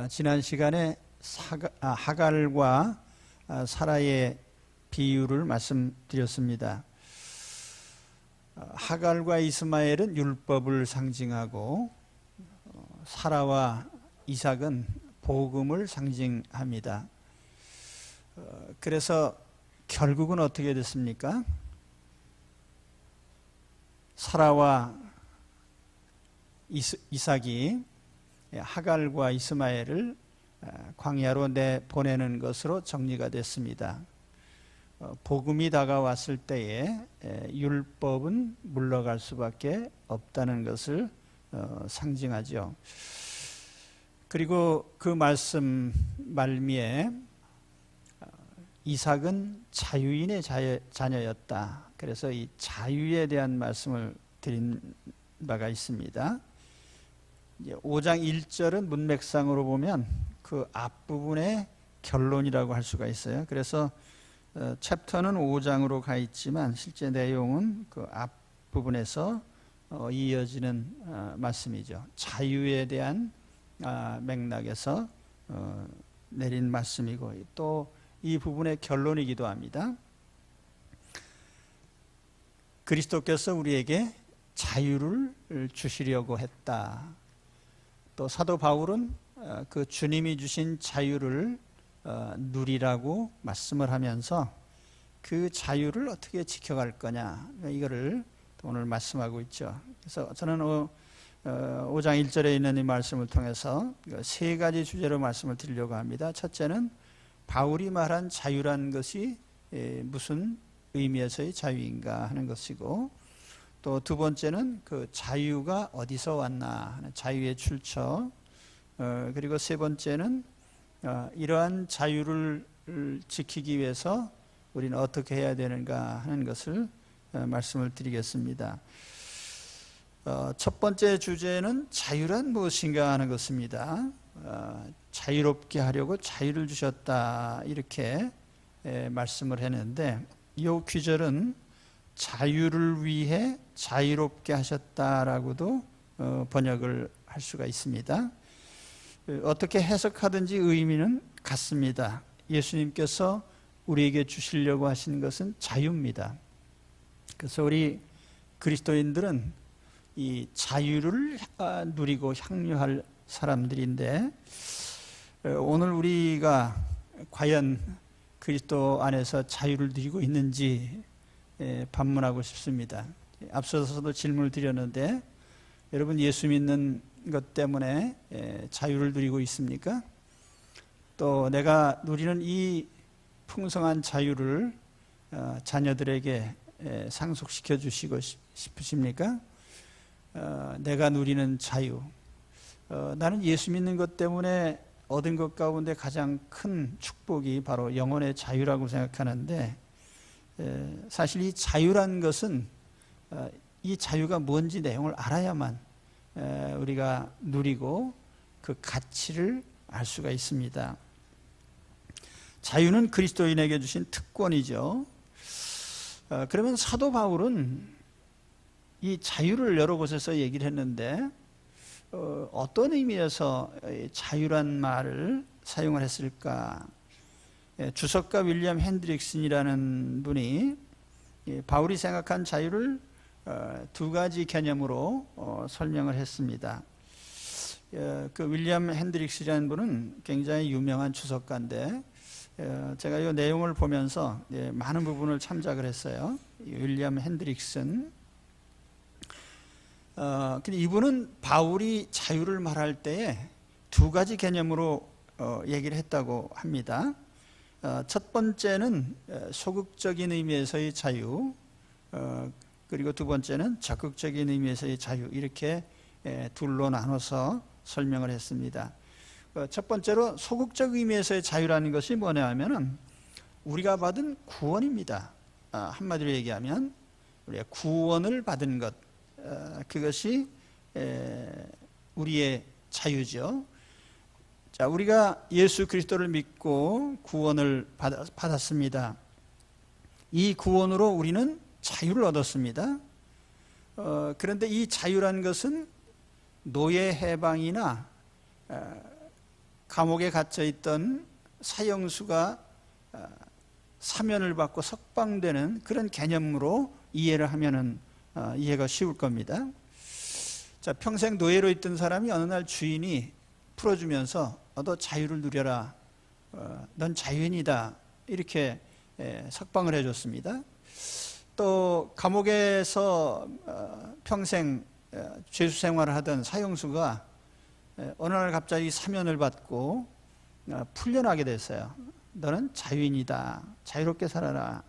지난 시간에 하갈과 사라의 비유를 말씀드렸습니다. 하갈과 이스마엘은 율법을 상징하고 사라와 이삭은 복음을 상징합니다. 그래서 결국은 어떻게 됐습니까? 사라와 이삭이 하갈과 이스마엘을 광야로 내보내는 것으로 정리가 됐습니다. 복음이 다가왔을 때에 율법은 물러갈 수밖에 없다는 것을 상징하죠. 그리고 그 말씀 말미에 이삭은 자유인의 자녀였다. 그래서 이 자유에 대한 말씀을 드린 바가 있습니다. 5장 1절은 문맥상으로 보면 그 앞부분의 결론이라고 할 수가 있어요. 그래서 챕터는 5장으로 가 있지만 실제 내용은 그 앞부분에서 이어지는 말씀이죠. 자유에 대한 맥락에서 내린 말씀이고 또 이 부분의 결론이기도 합니다. 그리스도께서 우리에게 자유를 주시려고 했다. 또 사도 바울은 그 주님이 주신 자유를 누리라고 말씀을 하면서 그 자유를 어떻게 지켜갈 거냐, 이거를 오늘 말씀하고 있죠. 그래서 저는 5장 1절에 있는 이 말씀을 통해서 세 가지 주제로 말씀을 드리려고 합니다. 첫째는 바울이 말한 자유란 것이 무슨 의미에서의 자유인가 하는 것이고, 또 두 번째는 그 자유가 어디서 왔나 하는 자유의 출처, 그리고 세 번째는 이러한 자유를 지키기 위해서 우리는 어떻게 해야 되는가 하는 것을 말씀을 드리겠습니다. 첫 번째 주제는 자유란 무엇인가 하는 것입니다. 자유롭게 하려고 자유를 주셨다, 이렇게 말씀을 했는데 이 귀절은 자유를 위해 자유롭게 하셨다라고도 번역을 할 수가 있습니다. 어떻게 해석하든지 의미는 같습니다. 예수님께서 우리에게 주시려고 하시는 것은 자유입니다. 그래서 우리 그리스도인들은 이 자유를 누리고 향유할 사람들인데, 오늘 우리가 과연 그리스도 안에서 자유를 누리고 있는지 반문하고 싶습니다. 앞서서도 질문을 드렸는데, 여러분 예수 믿는 것 때문에 자유를 누리고 있습니까? 또 내가 누리는 이 풍성한 자유를 자녀들에게 상속시켜 주시고 싶으십니까? 내가 누리는 자유, 나는 예수 믿는 것 때문에 얻은 것 가운데 가장 큰 축복이 바로 영혼의 자유라고 생각하는데, 사실 이 자유란 것은 이 자유가 뭔지 내용을 알아야만 우리가 누리고 그 가치를 알 수가 있습니다. 자유는 그리스도인에게 주신 특권이죠. 그러면 사도 바울은 이 자유를 여러 곳에서 얘기를 했는데 어떤 의미에서 자유란 말을 사용을 했을까? 주석가 윌리엄 핸드릭슨이라는 분이 바울이 생각한 자유를 두 가지 개념으로 설명을 했습니다. 그 윌리엄 핸드릭슨이라는 분은 굉장히 유명한 주석가인데, 제가 이 내용을 보면서 많은 부분을 참작을 했어요. 윌리엄 핸드릭슨. 근데 이분은 바울이 자유를 말할 때에 두 가지 개념으로 얘기를 했다고 합니다. 첫 번째는 소극적인 의미에서의 자유, 그리고 두 번째는 적극적인 의미에서의 자유, 이렇게 둘로 나눠서 설명을 했습니다. 첫 번째로 소극적 의미에서의 자유라는 것이 뭐냐 하면은 우리가 받은 구원입니다. 한마디로 얘기하면 우리가 구원을 받은 것, 그것이 우리의 자유죠. 자, 우리가 예수 그리스도를 믿고 구원을 받았습니다. 이 구원으로 우리는 자유를 얻었습니다. 그런데 이 자유라는 것은 노예 해방이나 감옥에 갇혀 있던 사형수가 사면을 받고 석방되는 그런 개념으로 이해를 하면은 이해가 쉬울 겁니다. 자, 평생 노예로 있던 사람이 어느 날 주인이 풀어주면서 너 자유를 누려라. 넌 자유인이다. 이렇게 석방을 해줬습니다. 또 감옥에서 평생 죄수 생활을 하던 사형수가 어느 날 갑자기 사면을 받고 풀려나게 됐어요. 너는 자유인이다. 자유롭게 살아라.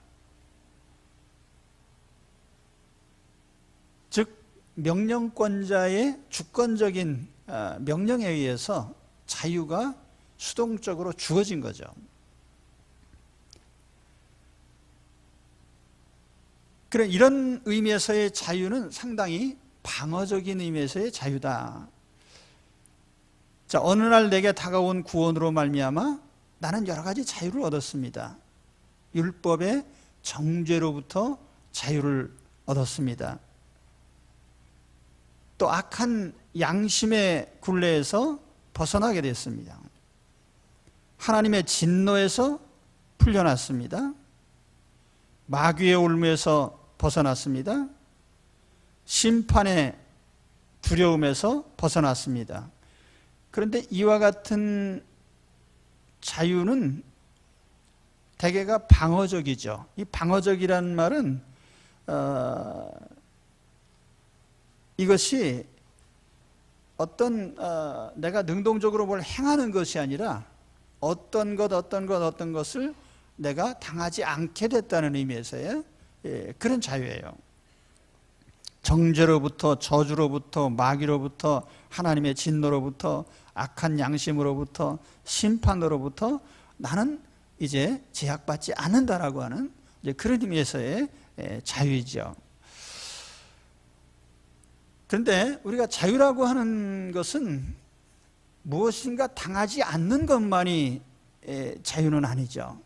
즉 명령권자의 주권적인 명령에 의해서 자유가 수동적으로 주어진 거죠. 그런 이런 의미에서의 자유는 상당히 방어적인 의미에서의 자유다. 자, 어느 날 내게 다가온 구원으로 말미암아 나는 여러 가지 자유를 얻었습니다. 율법의 정죄로부터 자유를 얻었습니다. 또 악한 양심의 굴레에서 벗어나게 됐습니다. 하나님의 진노에서 풀려났습니다. 마귀의 올무에서 벗어났습니다. 심판의 두려움에서 벗어났습니다. 그런데 이와 같은 자유는 대개가 방어적이죠. 이 방어적이라는 말은 이것이 어떤 내가 능동적으로 뭘 행하는 것이 아니라 어떤 것을 내가 당하지 않게 됐다는 의미에서의 그런 자유예요. 정죄로부터, 저주로부터, 마귀로부터, 하나님의 진노로부터, 악한 양심으로부터, 심판으로부터 나는 이제 제약받지 않는다라고 하는 이제 그런 의미에서의 자유이죠. 그런데 우리가 자유라고 하는 것은 무엇인가 당하지 않는 것만이 자유는 아니죠.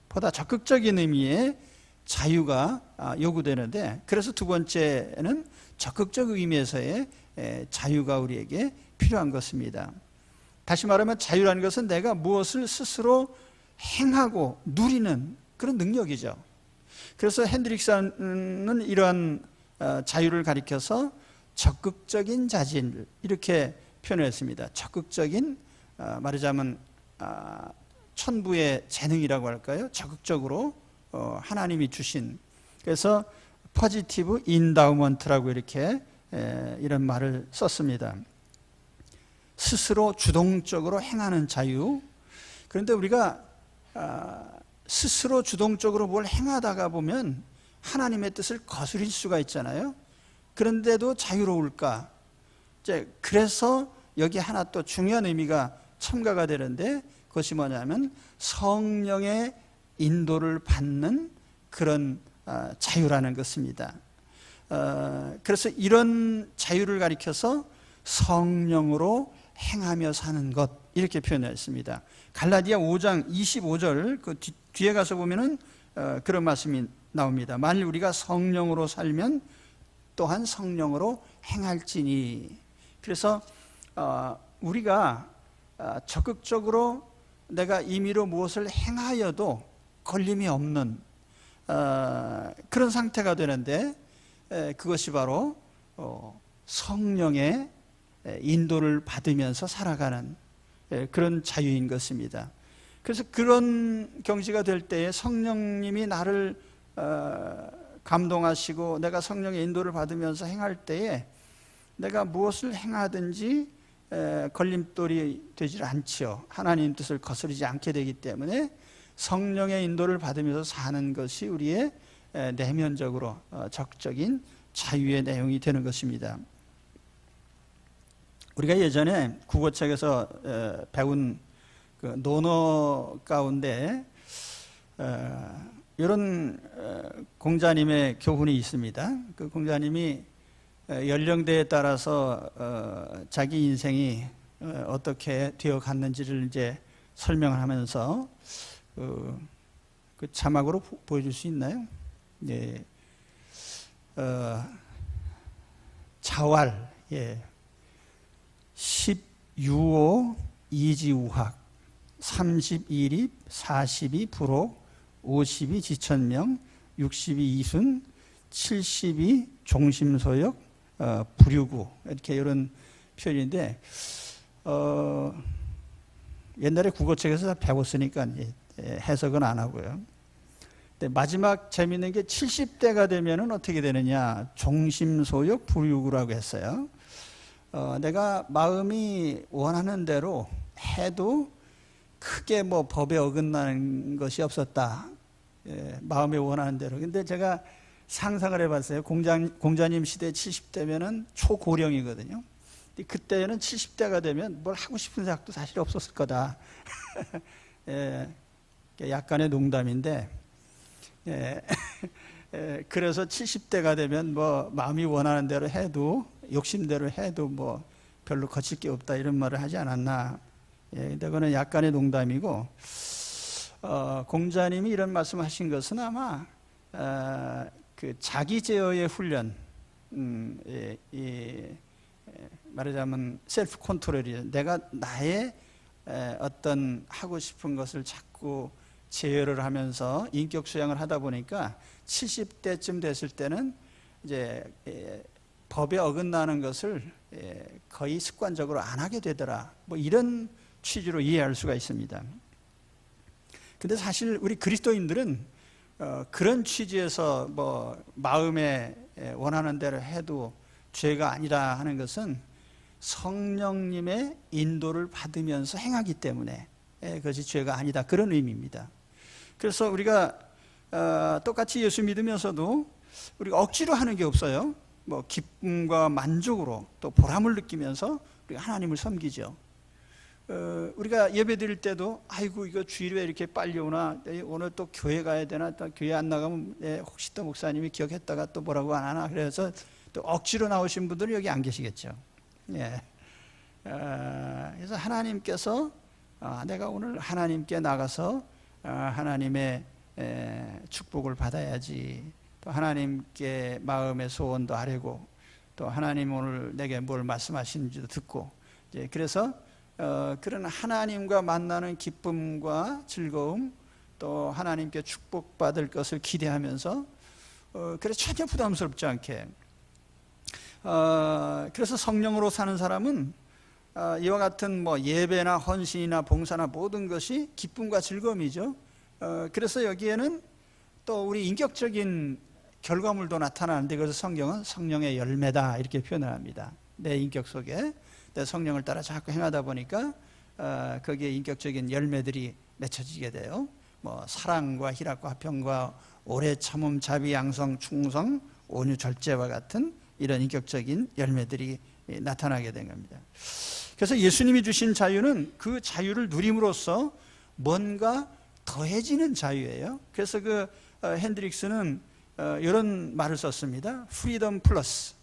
보다 적극적인 의미의 자유가 요구되는데, 그래서 두 번째는 적극적 의미에서의 자유가 우리에게 필요한 것입니다. 다시 말하면 자유라는 것은 내가 무엇을 스스로 행하고 누리는 그런 능력이죠. 그래서 핸드릭스는 이러한 자유를 가리켜서 적극적인 자질, 이렇게 표현했습니다. 적극적인, 말하자면 천부의 재능이라고 할까요? 적극적으로 하나님이 주신, 그래서 포지티브 인다우먼트라고 이렇게 이런 말을 썼습니다. 스스로 주동적으로 행하는 자유. 그런데 우리가 스스로 주동적으로 뭘 행하다가 보면 하나님의 뜻을 거스릴 수가 있잖아요. 그런데도 자유로울까? 그래서 여기 하나 또 중요한 의미가 첨가가 되는데, 그것이 뭐냐면 성령의 인도를 받는 그런 자유라는 것입니다. 그래서 이런 자유를 가리켜서 성령으로 행하며 사는 것, 이렇게 표현했습니다. 갈라디아 5장 25절 그 뒤에 가서 보면은 그런 말씀이 나옵니다. 만일 우리가 성령으로 살면 또한 성령으로 행할지니. 그래서 우리가 적극적으로 내가 임의로 무엇을 행하여도 걸림이 없는 그런 상태가 되는데, 그것이 바로 성령의 인도를 받으면서 살아가는 그런 자유인 것입니다. 그래서 그런 경지가 될 때에 성령님이 나를 감동하시고 내가 성령의 인도를 받으면서 행할 때에 내가 무엇을 행하든지 걸림돌이 되질 않지요. 하나님 뜻을 거스르지 않게 되기 때문에 성령의 인도를 받으면서 사는 것이 우리의 내면적으로 적극적인 자유의 내용이 되는 것입니다. 우리가 예전에 국어책에서 배운 그 논어 가운데 이런 공자님의 교훈이 있습니다. 그 공자님이 연령대에 따라서 자기 인생이 어떻게 되어갔는지를 이제 설명을 하면서 그 자막으로 보여줄 수 있나요? 네. 자활, 예. 10유오 이지우학, 32립, 42 불호, 52 지천명, 62 이순, 72 종심소역, 부류구, 이렇게 이런 표현인데 옛날에 국어책에서 다 배웠으니까 해석은 안 하고요. 근데 마지막 재미있는 게 70대가 되면은 어떻게 되느냐, 종심소역 부류구라고 했어요. 내가 마음이 원하는 대로 해도 크게 뭐 법에 어긋나는 것이 없었다. 마음이 원하는 대로. 근데 제가 상상을 해봤어요. 공자님 시대 70대면은 초고령이거든요. 근데 그때는 70대가 되면 뭘 하고 싶은 생각도 사실 없었을 거다. 약간의 농담인데, 그래서 70대가 되면 뭐 마음이 원하는 대로 해도, 욕심대로 해도 뭐 별로 거칠 게 없다, 이런 말을 하지 않았나. 근데 그거는 약간의 농담이고, 공자님이 이런 말씀하신 것은 아마 그 자기 제어의 훈련, 말하자면 셀프 컨트롤이죠. 내가 나의 어떤 하고 싶은 것을 자꾸 제어를 하면서 인격 수양을 하다 보니까 70대쯤 됐을 때는 이제 법에 어긋나는 것을 거의 습관적으로 안 하게 되더라. 뭐 이런 취지로 이해할 수가 있습니다. 근데 사실 우리 그리스도인들은 그런 취지에서 뭐 마음에 원하는 대로 해도 죄가 아니라 하는 것은 성령님의 인도를 받으면서 행하기 때문에 그것이 죄가 아니다, 그런 의미입니다. 그래서 우리가 똑같이 예수 믿으면서도 우리가 억지로 하는 게 없어요. 뭐 기쁨과 만족으로 또 보람을 느끼면서 우리가 하나님을 섬기죠. 우리가 예배 드릴 때도 아이고 이거 주일에 왜 이렇게 빨리 오나, 오늘 또 교회 가야 되나, 또 교회 안 나가면 혹시 또 목사님이 기억했다가 또 뭐라고 안 하나, 그래서 또 억지로 나오신 분들은 여기 안 계시겠죠. 그래서 하나님께서 내가 오늘 하나님께 나가서 하나님의 축복을 받아야지, 또 하나님께 마음의 소원도 아뢰고, 또 하나님 오늘 내게 뭘 말씀하시는지도 듣고, 그래서 그런 하나님과 만나는 기쁨과 즐거움, 또 하나님께 축복받을 것을 기대하면서 그래서 전혀 부담스럽지 않게, 그래서 성령으로 사는 사람은 이와 같은 뭐 예배나 헌신이나 봉사나 모든 것이 기쁨과 즐거움이죠. 그래서 여기에는 또 우리 인격적인 결과물도 나타나는데, 그래서 성경은 성령의 열매다, 이렇게 표현을 합니다. 내 인격 속에 내 성령을 따라 자꾸 행하다 보니까 거기에 인격적인 열매들이 맺혀지게 돼요. 뭐 사랑과 희락과 화평과 오래 참음, 자비, 양성, 충성, 온유, 절제와 같은 이런 인격적인 열매들이 나타나게 된 겁니다. 그래서 예수님이 주신 자유는 그 자유를 누림으로써 뭔가 더해지는 자유예요. 그래서 그 핸드릭스는 이런 말을 썼습니다. 프리덤 플러스.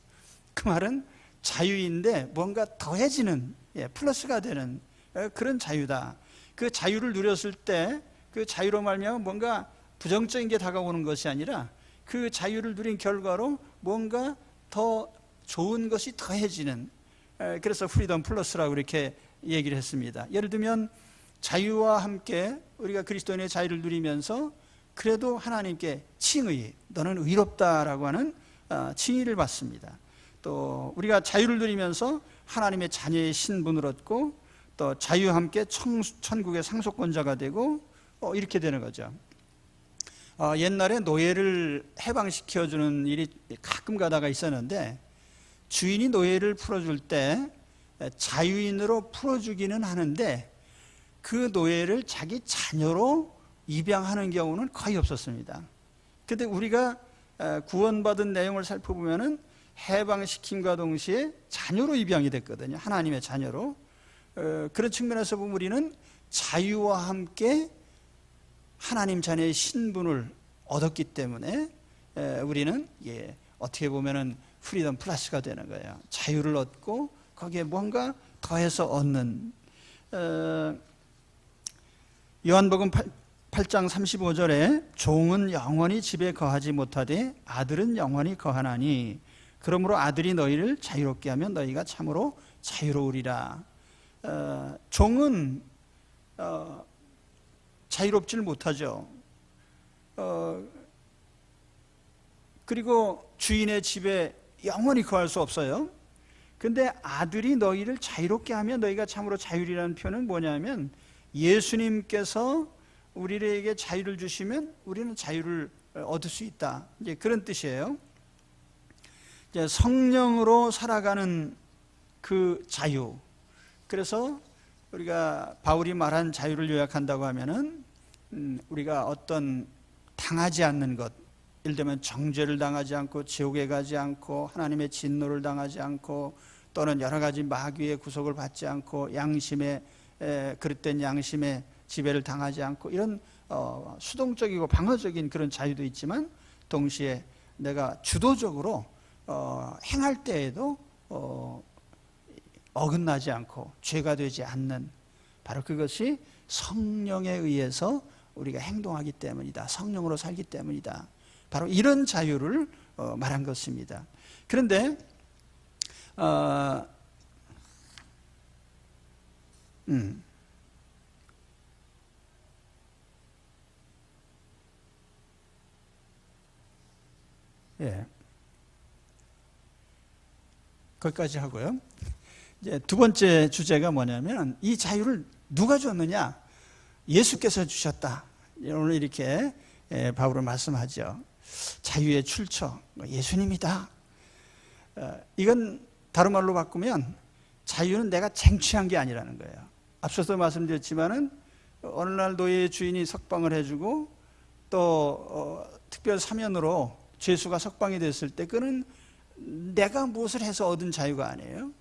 그 말은 자유인데 뭔가 더해지는, 플러스가 되는 그런 자유다. 그 자유를 누렸을 때 그 자유로 말미암아 뭔가 부정적인 게 다가오는 것이 아니라 그 자유를 누린 결과로 뭔가 더 좋은 것이 더해지는, 그래서 프리덤 플러스라고 이렇게 얘기를 했습니다. 예를 들면 자유와 함께 우리가 그리스도인의 자유를 누리면서 그래도 하나님께 칭의, 너는 의롭다라고 하는 칭의를 받습니다. 또 우리가 자유를 누리면서 하나님의 자녀의 신분을 얻고, 또 자유와 함께 천국의 상속권자가 되고, 이렇게 되는 거죠. 옛날에 노예를 해방시켜주는 일이 가끔 가다가 있었는데, 주인이 노예를 풀어줄 때 자유인으로 풀어주기는 하는데 그 노예를 자기 자녀로 입양하는 경우는 거의 없었습니다. 그런데 우리가 구원받은 내용을 살펴보면은 해방시킴과 동시에 자녀로 입양이 됐거든요. 하나님의 자녀로. 그런 측면에서 보면 우리는 자유와 함께 하나님 자녀의 신분을 얻었기 때문에 우리는 어떻게 보면은 프리덤 플러스가 되는 거예요. 자유를 얻고 거기에 뭔가 더해서 얻는. 요한복음 8장 35절에 종은 영원히 집에 거하지 못하되 아들은 영원히 거하나니 그러므로 아들이 너희를 자유롭게 하면 너희가 참으로 자유로우리라. 종은 자유롭지를 못하죠. 그리고 주인의 집에 영원히 거할 수 없어요. 근데 아들이 너희를 자유롭게 하면 너희가 참으로 자유리라는 표현은 뭐냐면, 예수님께서 우리에게 자유를 주시면 우리는 자유를 얻을 수 있다, 이제 그런 뜻이에요. 이제 성령으로 살아가는 그 자유. 그래서 우리가 바울이 말한 자유를 요약한다고 하면은 우리가 어떤 당하지 않는 것, 예를 들면 정죄를 당하지 않고 지옥에 가지 않고 하나님의 진노를 당하지 않고 또는 여러 가지 마귀의 구속을 받지 않고 양심의 그릇된 양심의 지배를 당하지 않고, 이런 수동적이고 방어적인 그런 자유도 있지만, 동시에 내가 주도적으로 행할 때에도 어긋나지 않고 죄가 되지 않는, 바로 그것이 성령에 의해서 우리가 행동하기 때문이다, 성령으로 살기 때문이다, 바로 이런 자유를 말한 것입니다. 그런데 예, 거기까지 하고요. 이제 두 번째 주제가 뭐냐면, 이 자유를 누가 줬느냐? 예수께서 주셨다. 오늘 이렇게 바울은 말씀하죠. 자유의 출처 예수님이다. 이건 다른 말로 바꾸면 자유는 내가 쟁취한 게 아니라는 거예요. 앞서서 말씀드렸지만은 어느 날 노예의 주인이 석방을 해주고 또 특별 사면으로 죄수가 석방이 됐을 때, 그는 내가 무엇을 해서 얻은 자유가 아니에요.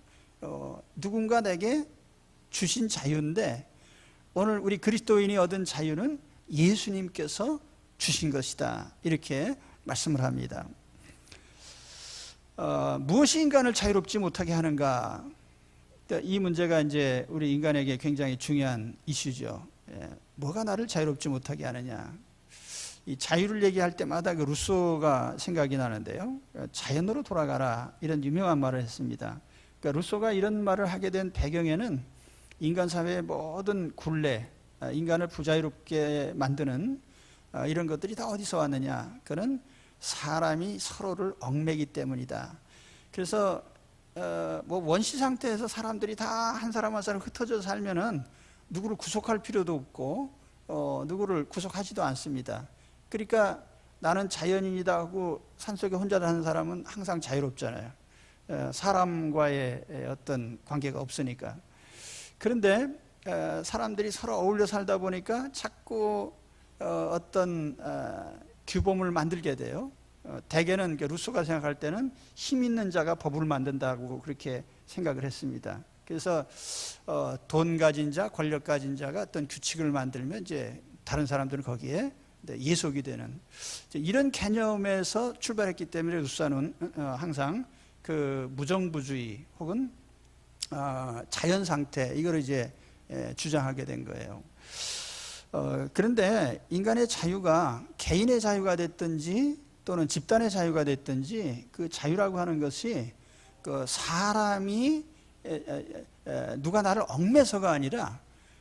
누군가 내게 주신 자유인데, 오늘 우리 그리스도인이 얻은 자유는 예수님께서 주신 것이다, 이렇게 말씀을 합니다. 무엇이 인간을 자유롭지 못하게 하는가? 이 문제가 이제 우리 인간에게 굉장히 중요한 이슈죠. 뭐가 나를 자유롭지 못하게 하느냐? 이 자유를 얘기할 때마다 그 루소가 생각이 나는데요. 자연으로 돌아가라, 이런 유명한 말을 했습니다. 그러니까 루소가 이런 말을 하게 된 배경에는 인간 사회의 모든 굴레, 인간을 부자유롭게 만드는 이런 것들이 다 어디서 왔느냐? 그는 사람이 서로를 얽매기 때문이다. 그래서 뭐 원시 상태에서 사람들이 다 한 사람 한 사람 흩어져 살면은 누구를 구속할 필요도 없고 누구를 구속하지도 않습니다. 그러니까 나는 자연인이다 하고 산속에 혼자 사는 사람은 항상 자유롭잖아요. 사람과의 어떤 관계가 없으니까. 그런데 사람들이 서로 어울려 살다 보니까 자꾸 어떤 규범을 만들게 돼요. 대개는 루소가 생각할 때는 힘 있는 자가 법을 만든다고 그렇게 생각을 했습니다. 그래서 돈 가진 자, 권력 가진 자가 어떤 규칙을 만들면 이제 다른 사람들은 거기에 예속이 되는, 이런 개념에서 출발했기 때문에 루소는 항상 그 무정부주의 혹은 자연 상태, 이걸 이제 주장하게 된 거예요. 그런데 인간의 자유가 개인의 자유가 됐든지 또는 집단의 자유가 됐든지, 그 자유라고 하는 것이 그 사람이 누가 나를 얽매서가 아니라,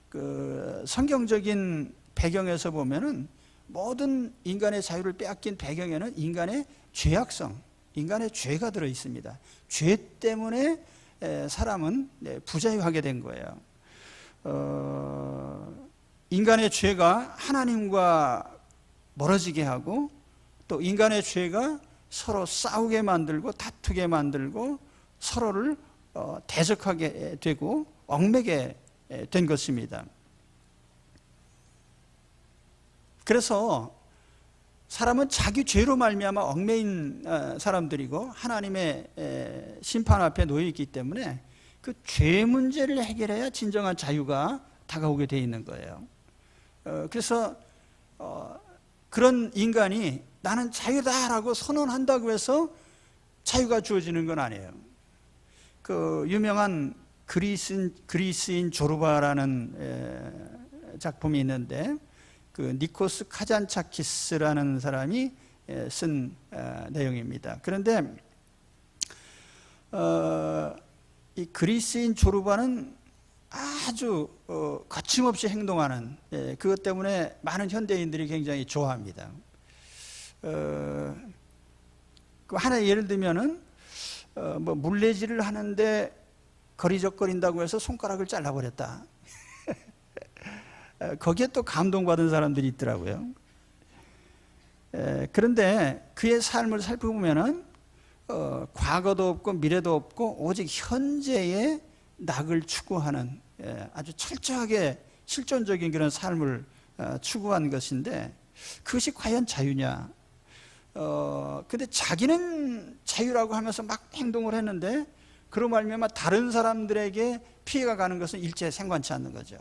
그 성경적인 배경에서 보면은 모든 인간의 자유를 빼앗긴 배경에는 인간의 죄악성, 인간의 죄가 들어 있습니다. 죄 때문에 사람은 부자유하게 된 거예요. 인간의 죄가 하나님과 멀어지게 하고, 또 인간의 죄가 서로 싸우게 만들고 다투게 만들고 서로를 대적하게 되고 얽매게 된 것입니다. 그래서 사람은 자기 죄로 말미암아 얽매인 사람들이고 하나님의 심판 앞에 놓여 있기 때문에 그 죄 문제를 해결해야 진정한 자유가 다가오게 돼 있는 거예요. 그래서 그런 인간이 나는 자유다라고 선언한다고 해서 자유가 주어지는 건 아니에요. 그 유명한 그리스인 조르바라는 작품이 있는데, 그 니코스 카잔차키스라는 사람이 쓴 내용입니다. 그런데 이 그리스인 조르바는 아주 거침없이 행동하는, 그것 때문에 많은 현대인들이 굉장히 좋아합니다. 그 하나 예를 들면은 뭐 물레질을 하는데 거리적거린다고 해서 손가락을 잘라버렸다. 거기에 또 감동받은 사람들이 있더라고요. 그런데 그의 삶을 살펴보면은 과거도 없고 미래도 없고 오직 현재의 낙을 추구하는, 아주 철저하게 실존적인 그런 삶을 추구한 것인데, 그것이 과연 자유냐? 근데 자기는 자유라고 하면서 막 행동을 했는데 그로 말미암아 다른 사람들에게 피해가 가는 것은 일체 생관치 않는 거죠.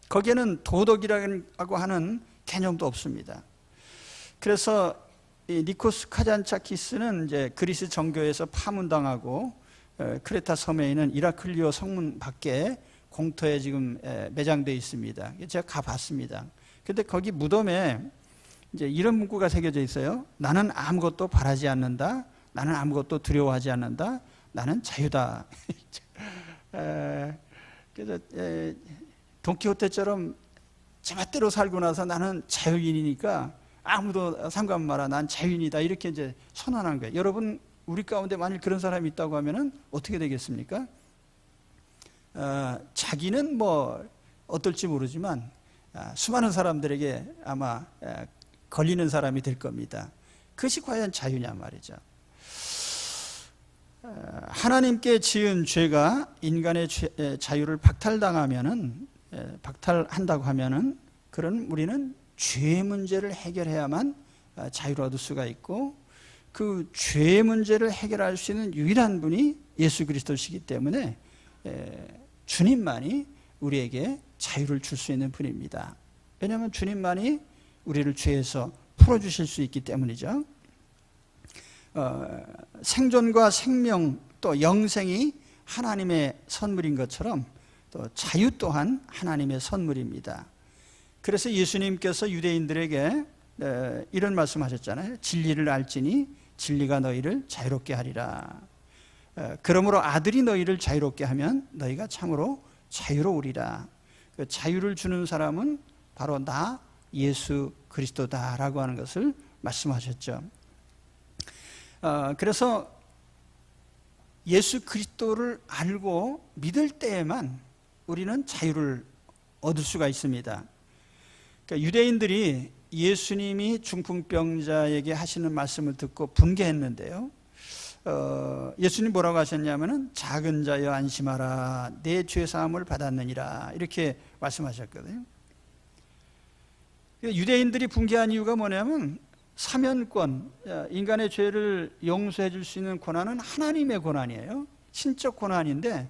거기에는 도덕이라고 하는 개념도 없습니다. 그래서 이 니코스 카잔차키스는 이제 그리스 정교에서 파문당하고 크레타 섬에 있는 이라클리오 성문 밖에 공터에 지금 매장되어 있습니다. 제가 가봤습니다. 근데 거기 무덤에 이제 이런 문구가 새겨져 있어요. 나는 아무것도 바라지 않는다. 나는 아무것도 두려워하지 않는다. 나는 자유다. 그래서 돈키호테처럼 제멋대로 살고 나서 나는 자유인이니까 아무도 상관 마라. 난 자유인이다. 이렇게 이제 선언한 거예요. 여러분, 우리 가운데 만일 그런 사람이 있다고 하면은 어떻게 되겠습니까? 자기는 뭐 어떨지 모르지만 수많은 사람들에게 아마 걸리는 사람이 될 겁니다. 그것이 과연 자유냐 말이죠. 하나님께 지은 죄가 인간의 자유를 박탈한다고 하면은 그런 우리는 죄 문제를 해결해야만 자유를 얻을 수가 있고, 그 죄 문제를 해결할 수 있는 유일한 분이 예수 그리스도시기 때문에 주님만이 우리에게 자유를 줄 수 있는 분입니다. 왜냐하면 주님만이 우리를 죄에서 풀어주실 수 있기 때문이죠. 생존과 생명 또 영생이 하나님의 선물인 것처럼 또 자유 또한 하나님의 선물입니다. 그래서 예수님께서 유대인들에게 이런 말씀하셨잖아요. 진리를 알지니 진리가 너희를 자유롭게 하리라. 그러므로 아들이 너희를 자유롭게 하면 너희가 참으로 자유로우리라. 그 자유를 주는 사람은 바로 나 예수 그리스도다라고 하는 것을 말씀하셨죠. 그래서 예수 그리스도를 알고 믿을 때에만 우리는 자유를 얻을 수가 있습니다. 그러니까 유대인들이 예수님이 중풍병자에게 하시는 말씀을 듣고 분개했는데요. 예수님 뭐라고 하셨냐면은 작은 자여 안심하라 내 죄사함을 받았느니라 이렇게 말씀하셨거든요. 유대인들이 분개한 이유가 뭐냐면 사면권, 인간의 죄를 용서해 줄 수 있는 권한은 하나님의 권한이에요. 신적 권한인데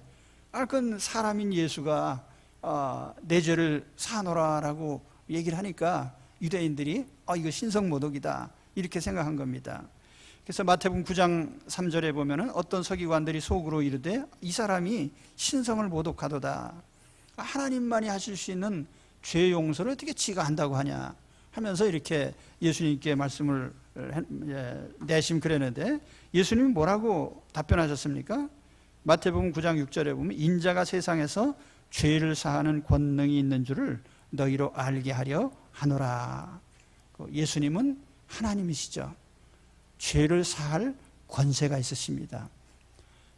그건 사람인 예수가 내 죄를 사노라라고 얘기를 하니까 유대인들이 이거 신성모독이다 이렇게 생각한 겁니다. 그래서 마태복음 9장 3절에 보면은 어떤 서기관들이 속으로 이르되 이 사람이 신성을 모독하도다. 하나님만이 하실 수 있는 죄 용서를 어떻게 지가 한다고 하냐 하면서 이렇게 예수님께 말씀을 내심 그랬는데 예수님이 뭐라고 답변하셨습니까? 마태복음 9장 6절에 보면 인자가 세상에서 죄를 사하는 권능이 있는 줄을 너희로 알게 하려 하노라. 예수님은 하나님이시죠. 죄를 사할 권세가 있으십니다.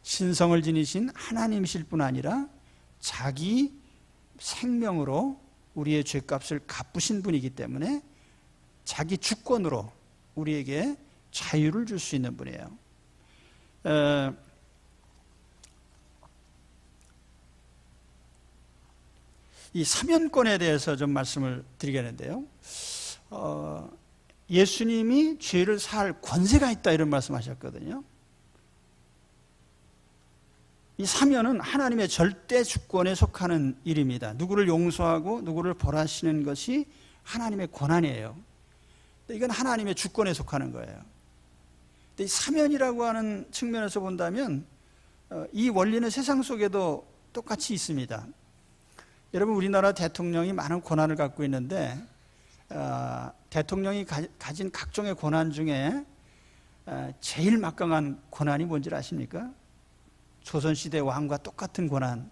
신성을 지니신 하나님이실 뿐 아니라 자기 생명으로 우리의 죄값을 갚으신 분이기 때문에 자기 주권으로 우리에게 자유를 줄 수 있는 분이에요. 이 사면권에 대해서 좀 말씀을 드리겠는데요. 예수님이 죄를 사할 권세가 있다 이런 말씀하셨거든요. 이 사면은 하나님의 절대 주권에 속하는 일입니다. 누구를 용서하고 누구를 벌하시는 것이 하나님의 권한이에요. 이건 하나님의 주권에 속하는 거예요. 근데 이 사면이라고 하는 측면에서 본다면 이 원리는 세상 속에도 똑같이 있습니다. 여러분, 우리나라 대통령이 많은 권한을 갖고 있는데 대통령이 가진 각종의 권한 중에 제일 막강한 권한이 뭔지 아십니까? 조선시대 왕과 똑같은 권한,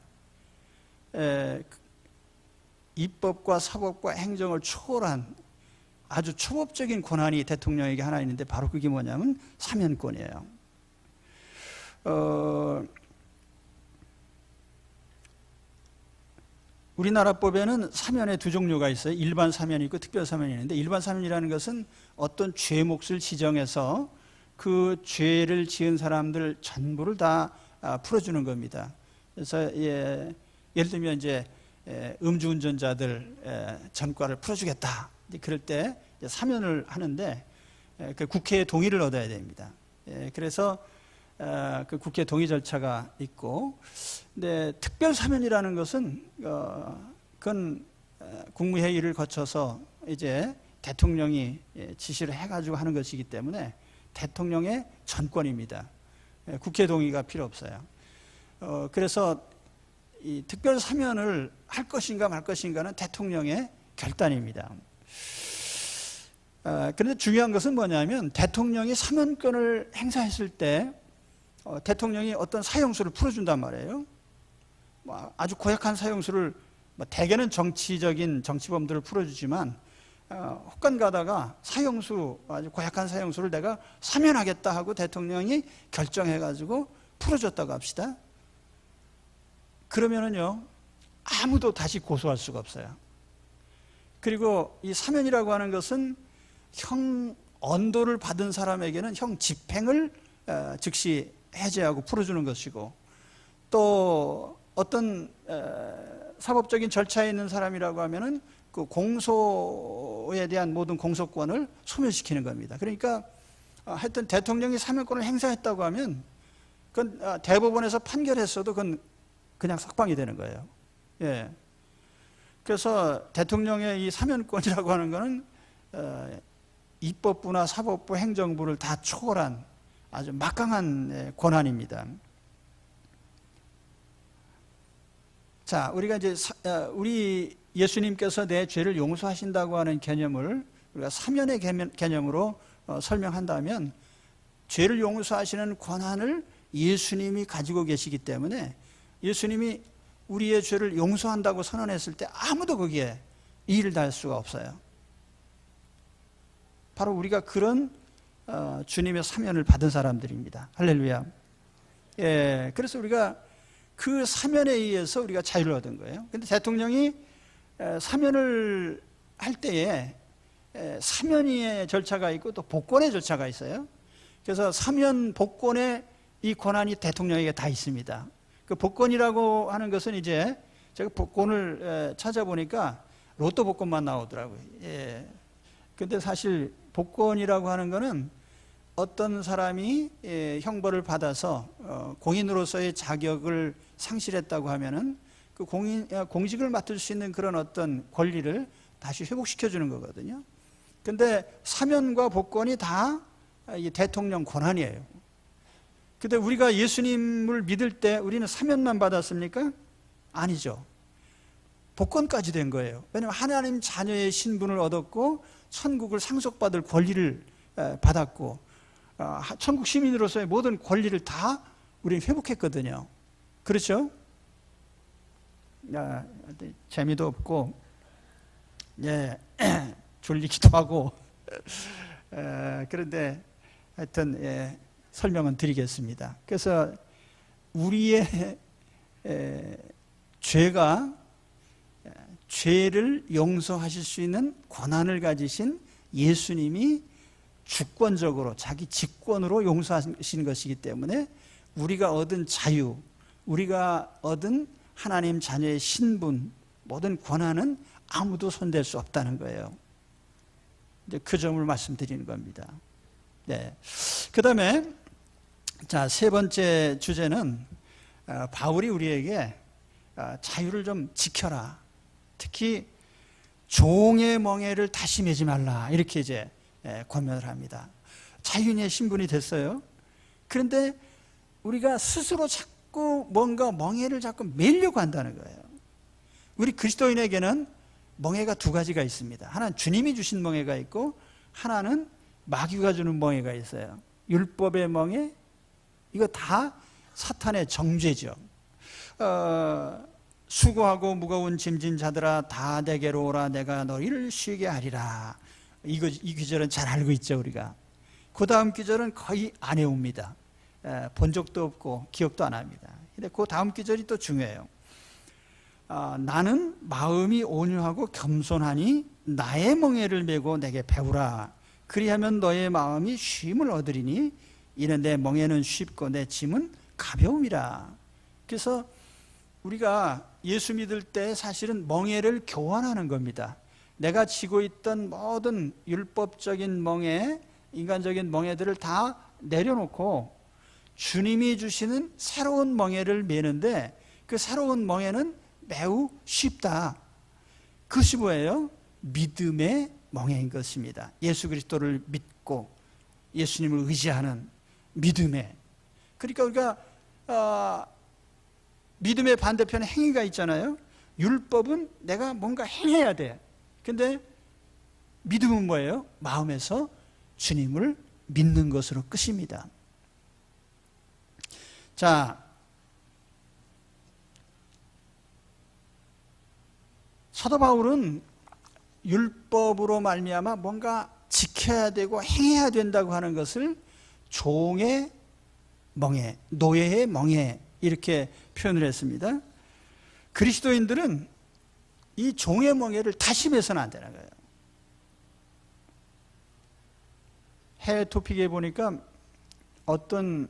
입법과 사법과 행정을 초월한 아주 초법적인 권한이 대통령에게 하나 있는데 바로 그게 뭐냐면 사면권이에요. 우리나라 법에는 사면의 두 종류가 있어요. 일반 사면이 있고 특별 사면이 있는데, 일반 사면이라는 것은 어떤 죄 몫을 지정해서 그 죄를 지은 사람들 전부를 다 풀어주는 겁니다. 그래서 예를 들면 이제 음주운전자들 전과를 풀어주겠다. 그럴 때 사면을 하는데 그 국회의 동의를 얻어야 됩니다. 그래서 그 국회 동의 절차가 있고, 근데 특별 사면이라는 것은 그건 국무회의를 거쳐서 이제 대통령이 지시를 해가지고 하는 것이기 때문에 대통령의 전권입니다. 국회 동의가 필요 없어요. 그래서 이 특별 사면을 할 것인가 말 것인가는 대통령의 결단입니다. 그런데 중요한 것은 뭐냐면 대통령이 사면권을 행사했을 때 대통령이 어떤 사형수를 풀어준단 말이에요. 아주 고약한 사형수를, 대개는 정치적인 정치범들을 풀어주지만 혹간 가다가 사형수, 아주 고약한 사형수를 내가 사면하겠다 하고 대통령이 결정해가지고 풀어줬다고 합시다. 그러면은요, 아무도 다시 고소할 수가 없어요. 그리고 이 사면이라고 하는 것은 형 언도를 받은 사람에게는 형 집행을 즉시 해제하고 풀어주는 것이고, 또 어떤 사법적인 절차에 있는 사람이라고 하면은 그 공소에 대한 모든 공소권을 소멸시키는 겁니다. 그러니까 하여튼 대통령이 사면권을 행사했다고 하면 그건 대법원에서 판결했어도 그건 그냥 석방이 되는 거예요. 예. 그래서 대통령의 이 사면권이라고 하는 거는 입법부나 사법부, 행정부를 다 초월한 아주 막강한 권한입니다. 자, 우리가 이제 우리 예수님께서 내 죄를 용서하신다고 하는 개념을 우리가 사면의 개념으로 설명한다면, 죄를 용서하시는 권한을 예수님이 가지고 계시기 때문에 예수님이 우리의 죄를 용서한다고 선언했을 때 아무도 거기에 이의를 달 수가 없어요. 바로 우리가 그런 주님의 사면을 받은 사람들입니다. 할렐루야. 예, 그래서 우리가 그 사면에 의해서 우리가 자유를 얻은 거예요. 근데 대통령이 사면을 할 때에 사면의 절차가 있고 또 복권의 절차가 있어요. 그래서 사면 복권의 이 권한이 대통령에게 다 있습니다. 그 복권이라고 하는 것은 이제 제가 복권을 찾아보니까 로또 복권만 나오더라고요. 예. 근데 사실 복권이라고 하는 거는 어떤 사람이 형벌을 받아서 공인으로서의 자격을 상실했다고 하면은 그 공직을 맡을 수 있는 그런 어떤 권리를 다시 회복시켜 주는 거거든요. 근데 사면과 복권이 다 대통령 권한이에요. 근데 우리가 예수님을 믿을 때 우리는 사면만 받았습니까? 아니죠. 복권까지 된 거예요. 왜냐하면 하나님 자녀의 신분을 얻었고 천국을 상속받을 권리를 받았고 천국 시민으로서의 모든 권리를 다 우리는 회복했거든요. 그렇죠? 재미도 없고, 예, 졸리기도 하고, 그런데 하여튼, 예, 설명은 드리겠습니다. 그래서 우리의 죄를 용서하실 수 있는 권한을 가지신 예수님이 주권적으로 자기 직권으로 용서하신 것이기 때문에 우리가 얻은 자유, 우리가 얻은 하나님 자녀의 신분, 모든 권한은 아무도 손댈 수 없다는 거예요. 이제 그 점을 말씀드리는 겁니다. 네. 그 다음에 자, 세 번째 주제는 바울이 우리에게 자유를 좀 지켜라. 특히 종의 멍에를 다시 매지 말라. 이렇게 이제 권면을 합니다. 자유인의 신분이 됐어요. 그런데 우리가 스스로 자꾸 뭔가 멍에를 자꾸 매려고 한다는 거예요. 우리 그리스도인에게는 멍에가 두 가지가 있습니다. 하나는 주님이 주신 멍에가 있고, 하나는 마귀가 주는 멍에가 있어요. 율법의 멍에, 이거 다 사탄의 정죄죠. 수고하고 무거운 짐진 자들아 다 내게로 오라 내가 너희를 쉬게 하리라. 이 구절은 잘 알고 있죠 우리가. 그 다음 구절은 거의 안 해옵니다. 본 적도 없고 기억도 안 합니다. 근데 그 다음 구절이 또 중요해요. 나는 마음이 온유하고 겸손하니 나의 멍에를 메고 내게 배우라. 그리하면 너의 마음이 쉼을 얻으리니 이는 내 멍에는 쉽고 내 짐은 가벼움이라. 그래서 우리가 예수 믿을 때 사실은 멍에를 교환하는 겁니다. 내가 지고 있던 모든 율법적인 멍에, 인간적인 멍에들을 다 내려놓고 주님이 주시는 새로운 멍에를 메는데 그 새로운 멍에는 매우 쉽다. 그것이 뭐예요? 믿음의 멍에인 것입니다. 예수 그리스도를 믿고 예수님을 의지하는 믿음의. 그러니까 우리가 믿음의 반대편에 행위가 있잖아요. 율법은 내가 뭔가 행해야 돼. 근데 믿음은 뭐예요? 마음에서 주님을 믿는 것으로 끝입니다. 자, 사도 바울은 율법으로 말미암아 뭔가 지켜야 되고 행해야 된다고 하는 것을 종의 멍에, 노예의 멍에 이렇게 표현을 했습니다. 그리스도인들은 이 종의 멍에를 다심해서는 안 되는 거예요. 해외 토픽에 보니까 어떤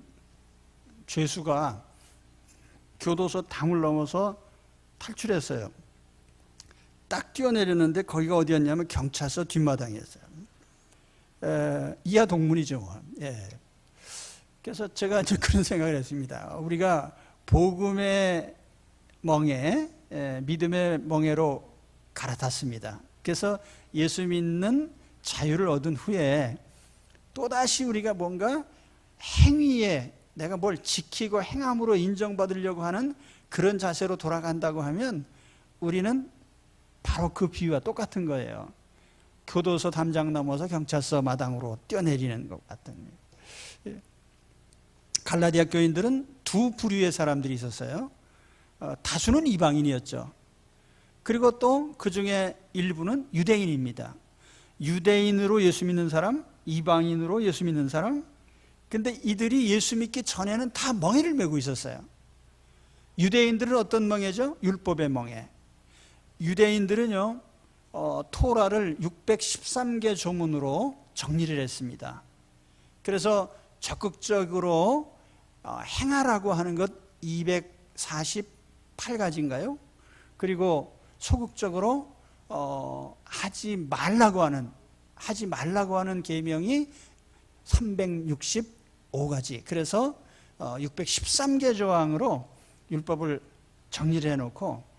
죄수가 교도소 당을 넘어서 탈출했어요. 딱 뛰어내렸는데 거기가 어디였냐면 경찰서 뒷마당이었어요. 이하 동문이죠. 예. 그래서 제가 이제 그런 생각을 했습니다. 우리가 복음의 멍에, 믿음의 멍에로 갈아탔습니다. 그래서 예수 믿는 자유를 얻은 후에 또다시 우리가 뭔가 행위에 내가 뭘 지키고 행함으로 인정받으려고 하는 그런 자세로 돌아간다고 하면 우리는 바로 그 비유와 똑같은 거예요. 교도소 담장 넘어서 경찰서 마당으로 뛰어내리는 것 같은. 갈라디아 교인들은 두 부류의 사람들이 있었어요. 다수는 이방인이었죠. 그리고 또 그 중에 일부는 유대인입니다. 유대인으로 예수 믿는 사람, 이방인으로 예수 믿는 사람. 근데 이들이 예수 믿기 전에는 다 멍에를 메고 있었어요. 유대인들은 어떤 멍에죠? 율법의 멍에. 유대인들은요, 토라를 613개 조문으로 정리를 했습니다. 그래서 적극적으로 행하라고 하는 것 248가지인가요? 그리고 소극적으로 하지 말라고 하는 계명이 365가지. 그래서 613개 조항으로 율법을 정리를 해놓고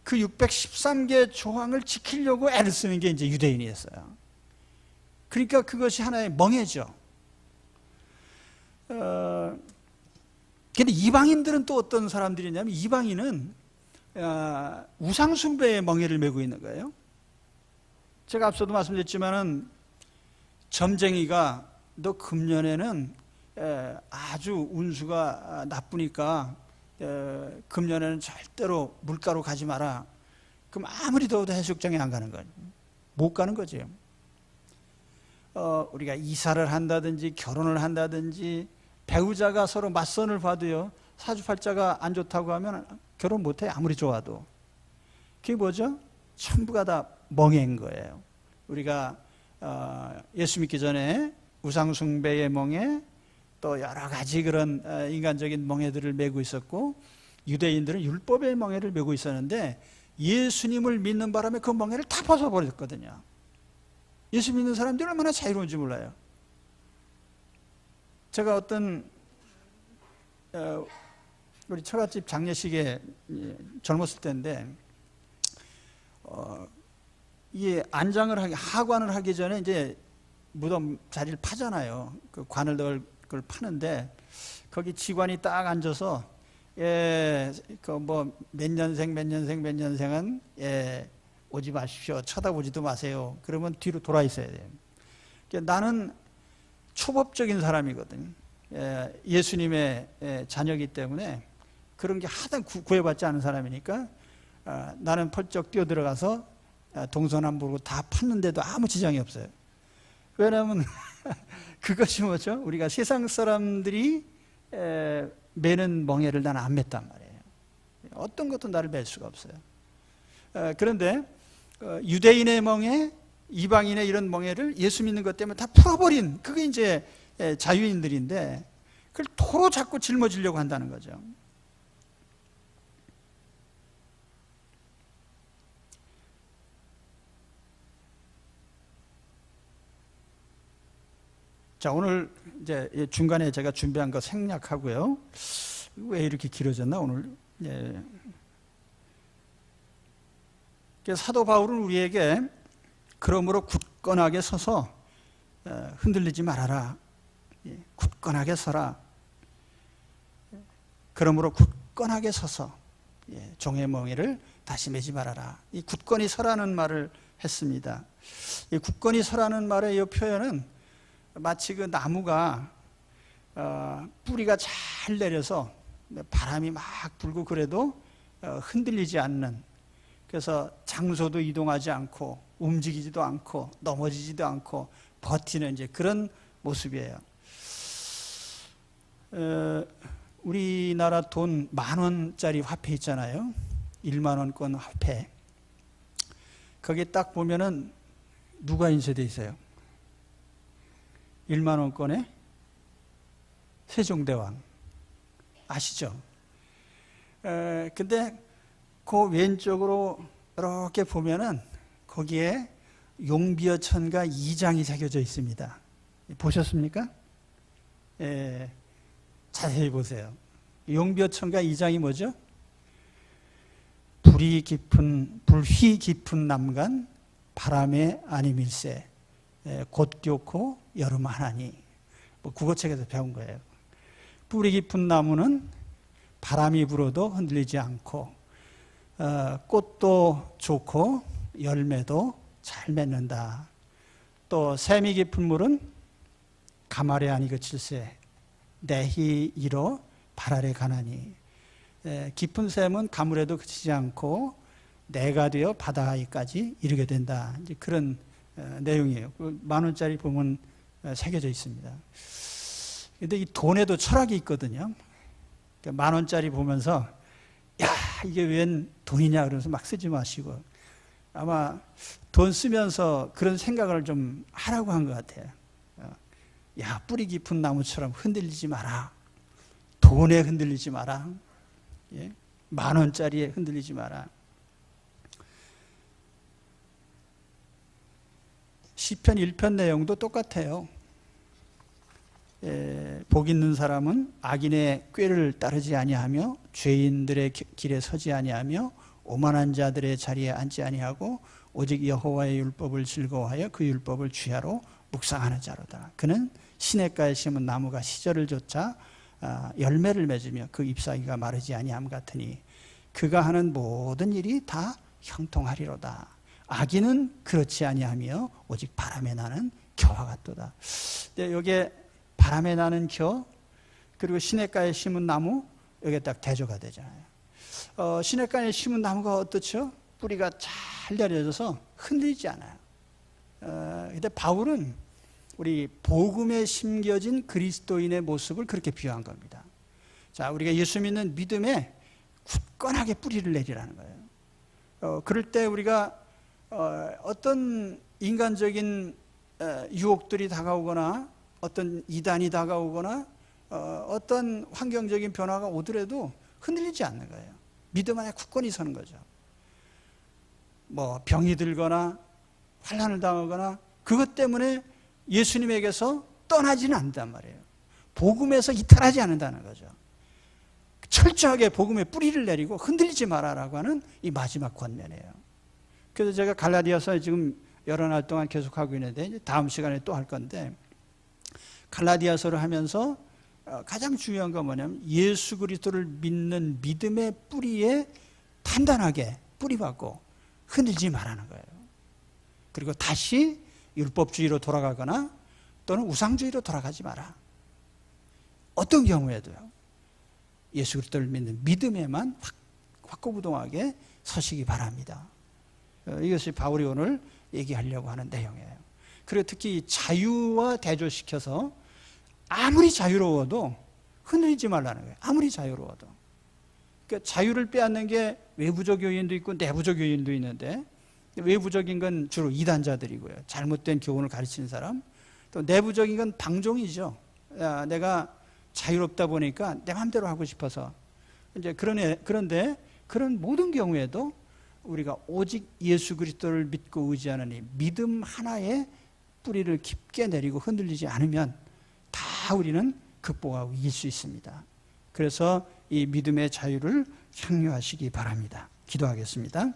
그 613개 조항을 지키려고 애를 쓰는 게 이제 유대인이었어요. 그러니까 그것이 하나의 멍해죠. 근데 이방인들은 또 어떤 사람들이냐면 이방인은 우상숭배의 멍해를 메고 있는 거예요. 제가 앞서도 말씀드렸지만은 점쟁이가 너 금년에는 아주 운수가 나쁘니까 금년에는 절대로 물가로 가지 마라. 그럼 아무리 더워도 해수욕장에 안 가는 거예요. 못 가는 거죠. 우리가 이사를 한다든지 결혼을 한다든지 배우자가 서로 맞선을 봐도요, 사주팔자가 안 좋다고 하면 결혼 못해요. 아무리 좋아도. 그게 뭐죠? 전부가 다 멍해인 거예요. 우리가 예수 믿기 전에 우상숭배의 멍해, 또 여러 가지 그런 인간적인 멍해들을 메고 있었고, 유대인들은 율법의 멍해를 메고 있었는데 예수님을 믿는 바람에 그 멍해를 다 벗어버렸거든요. 예수 믿는 사람들이 얼마나 자유로운지 몰라요. 제가 어떤 우리 처갓집 장례식에 젊었을 때인데 이 하관을 하기 전에 이제 무덤 자리를 파잖아요. 그 관을 넣을 걸 파는데 거기 직관이 딱 앉아서 그 뭐 몇 년생은 오지 마십시오. 쳐다보지도 마세요. 그러면 뒤로 돌아 있어야 돼요. 나는 초법적인 사람이거든요. 예수님의 자녀이기 때문에 그런 게 하등 구애받지 않은 사람이니까 나는 펄쩍 뛰어들어가서 동서남북으로 다 팠는데도 아무 지장이 없어요. 왜냐하면 그것이 뭐죠? 우리가 세상 사람들이 매는 멍에를 나는 안 맸단 말이에요. 어떤 것도 나를 맬 수가 없어요. 그런데 유대인의 멍에, 이방인의 이런 멍에를 예수 믿는 것 때문에 다 풀어버린, 그게 이제 자유인들인데 그걸 도로 자꾸 짊어지려고 한다는 거죠. 자, 오늘 이제 중간에 제가 준비한 거 생략하고요. 왜 이렇게 길어졌나 오늘? 예. 사도 바울은 우리에게 그러므로 굳건하게 서서 흔들리지 말아라. 굳건하게 서라. 그러므로 굳건하게 서서 종의 멍에를 다시 매지 말아라. 이 굳건히 서라는 말을 했습니다. 이 굳건히 서라는 말의 이 표현은 마치 그 나무가 뿌리가 잘 내려서 바람이 막 불고 그래도 흔들리지 않는, 그래서 장소도 이동하지 않고 움직이지도 않고 넘어지지도 않고 버티는 이제 그런 모습이에요. 우리나라 돈 10,000원짜리 화폐 있잖아요. 10,000원권 화폐. 거기 딱 보면은 누가 인쇄되어 있어요? 10,000원권에 세종대왕 아시죠? 근데 그 왼쪽으로 이렇게 보면은 거기에 용비어천가 2장이 새겨져 있습니다. 보셨습니까? 자세히 보세요. 용비어천가 2장이 뭐죠? 불휘 깊은 남간 바람에 아니밀세 곧교코 여름 하나니. 뭐 국어책에서 배운 거예요. 뿌리 깊은 나무는 바람이 불어도 흔들리지 않고 꽃도 좋고 열매도 잘 맺는다. 또 샘이 깊은 물은 가말에 아니 그칠세 내히 이로 발 아래 가나니. 깊은 샘은 가물에도 그치지 않고 내가 되어 바다까지 이르게 된다. 이제 그런 내용이에요. 10,000원짜리 보면 새겨져 있습니다. 근데 이 돈에도 철학이 있거든요. 10,000원짜리 보면서 야, 이게 웬 돈이냐 그러면서 막 쓰지 마시고, 아마 돈 쓰면서 그런 생각을 좀 하라고 한 것 같아요. 야, 뿌리 깊은 나무처럼 흔들리지 마라. 돈에 흔들리지 마라. 10,000원짜리에 흔들리지 마라. 시편 1편 내용도 똑같아요. 복 있는 사람은 악인의 꾀를 따르지 아니하며 죄인들의 길에 서지 아니하며 오만한 자들의 자리에 앉지 아니하고 오직 여호와의 율법을 즐거워하여 그 율법을 주야로 묵상하는 자로다. 그는 시냇가에 심은 나무가 시절을 좇아 열매를 맺으며 그 잎사귀가 마르지 아니함 같으니 그가 하는 모든 일이 다 형통하리로다. 악인은 그렇지 아니하며 오직 바람에 나는 겨와 같도다. 여기에 바람에 나는 겨, 그리고 시냇가에 심은 나무, 여기에 딱 대조가 되잖아요. 시냇가에 심은 나무가 어떻죠? 뿌리가 잘 내려져서 흔들리지 않아요. 근데 바울은 우리 복음에 심겨진 그리스도인의 모습을 그렇게 비유한 겁니다. 자, 우리가 예수 믿는 믿음에 굳건하게 뿌리를 내리라는 거예요. 그럴 때 우리가 어떤 인간적인 유혹들이 다가오거나 어떤 이단이 다가오거나 어떤 환경적인 변화가 오더라도 흔들리지 않는 거예요. 믿음 안에 굳건히 서는 거죠. 뭐 병이 들거나 환난을 당하거나 그것 때문에 예수님에게서 떠나지는 않는단 말이에요. 복음에서 이탈하지 않는다는 거죠. 철저하게 복음의 뿌리를 내리고 흔들리지 마라라고 하는 이 마지막 권면이에요. 그래서 제가 갈라디아서 지금 여러 날 동안 계속하고 있는데 이제 다음 시간에 또 할 건데, 갈라디아서를 하면서 가장 중요한 건 뭐냐면 예수 그리스도를 믿는 믿음의 뿌리에 단단하게 뿌리박고 흔들지 말라는 거예요. 그리고 다시 율법주의로 돌아가거나 또는 우상주의로 돌아가지 마라. 어떤 경우에도요, 예수 그리스도를 믿는 믿음에만 확고부동하게 서시기 바랍니다. 이것이 바울이 오늘 얘기하려고 하는 내용이에요. 그리고 특히 자유와 대조시켜서 아무리 자유로워도 흔들리지 말라는 거예요. 아무리 자유로워도. 그러니까 자유를 빼앗는 게 외부적 요인도 있고 내부적 요인도 있는데, 외부적인 건 주로 이단자들이고요, 잘못된 교훈을 가르치는 사람. 또 내부적인 건 방종이죠. 내가 자유롭다 보니까 내 마음대로 하고 싶어서. 이제 그런데 그런 모든 경우에도 우리가 오직 예수 그리스도를 믿고 의지하는 이 믿음 하나에 뿌리를 깊게 내리고 흔들리지 않으면 다 우리는 극복하고 이길 수 있습니다. 그래서 이 믿음의 자유를 향유하시기 바랍니다. 기도하겠습니다.